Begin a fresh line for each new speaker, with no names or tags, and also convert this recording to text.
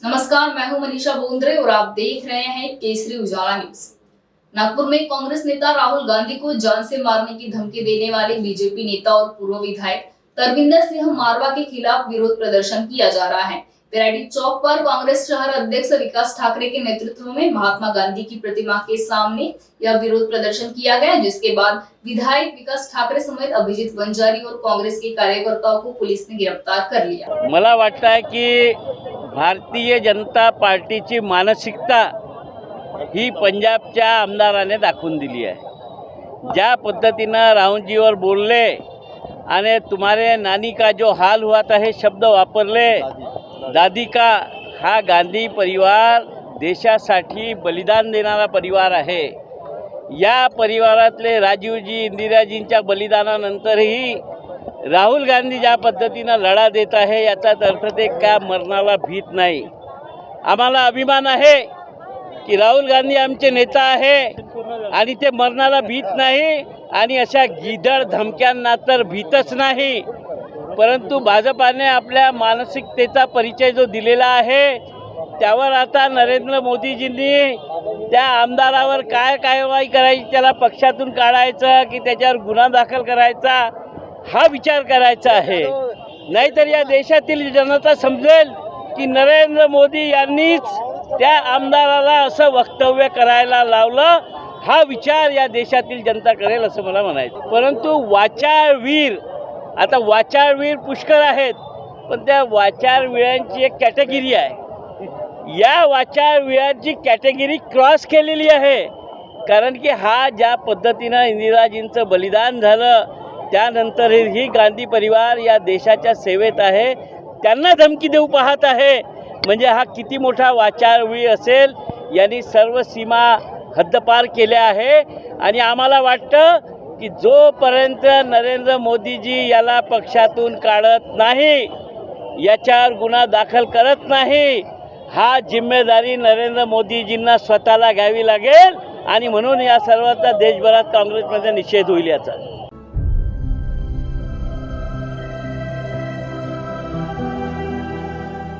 नमस्कार, मैं हूं मनीषा बोंद्रे और आप देख रहे हैं केसरी उजाला न्यूज। नागपुर में कांग्रेस नेता राहुल गांधी को जान से मारने की धमकी देने वाले बीजेपी नेता और पूर्व विधायक तरविंदर सिंह मारवा के खिलाफ विरोध प्रदर्शन किया जा रहा है। पेराडी चौक पर कांग्रेस शहर अध्यक्ष विकास ठाकरे के नेतृत्व में महात्मा गांधी की प्रतिमा के सामने यह विरोध प्रदर्शन किया गया, जिसके बाद विधायक विकास ठाकरे समेत अभिजीत वंजारी और कांग्रेस के कार्यकर्ताओं को पुलिस ने गिरफ्तार कर लिया।
मला वाटतं आहे की भारतीय जनता पार्टीची मानसिकता ही पंजाबच्या आमदाराने दाखवून दिली आहे। ज्या पद्धतीनं राहुलजीवर बोलले आणि तुम्हारे नानी का जो हाल हुआ था हे शब्द वापरले, दादी का, हा गांधी परिवार देशासाठी बलिदान देणारा परिवार आहे। या परिवारातले राजीवजी इंदिराजींच्या बलिदानानंतरही राहुल गांधी ज्या पद्धतीनं लढा देत आहे याचाच अर्थ ते का मरणाला भीत नाही। आम्हाला अभिमान आहे की राहुल गांधी आमचे नेता आहे आणि ते मरणाला भीत नाही आणि अशा गिदड धमक्यांना तर भीतच नाही। परंतु भाजपाने आपल्या मानसिकतेचा परिचय जो दिलेला आहे त्यावर आता नरेंद्र मोदीजींनी त्या आमदारावर काय कारवाई करायची, त्याला पक्षातून काढायचं की त्याच्यावर गुन्हा दाखल करायचा हा विचार करायचा आहे। नाहीतर या देशातील जनता समजेल की नरेंद्र मोदी यांनीच त्या आमदाराला असं वक्तव्य करायला लावलं, हा विचार या देशातील जनता करेल असं मला म्हणायचं। परंतु वाचाळवीर, आता वाचाळवीर पुष्कळ आहेत, पण त्या वाचाळवीरांची एक कॅटेगरी आहे। या वाचाळवीरांची कॅटेगरी क्रॉस केलेली आहे, कारण की हा ज्या पद्धतीनं इंदिराजींचं बलिदान झालं त्यानंतरही गांधी परिवार या देशाच्या सेवेत आहे, त्यांना धमकी देऊ पाहत आहे, म्हणजे हा किती मोठा वाचाळवीर असेल। यांनी सर्व सीमा हद्दपार केल्या आहे आणि आम्हाला वाटतं की जोपर्यंत नरेंद्र मोदीजी याला पक्षातून काढत नाही, याच्यावर गुन्हा दाखल करत नाही, हा जिम्मेदारी नरेंद्र मोदीजींना स्वतःला घ्यावी लागेल आणि म्हणून या सर्वांचा देशभरात काँग्रेसमध्ये निषेध होईल याचा।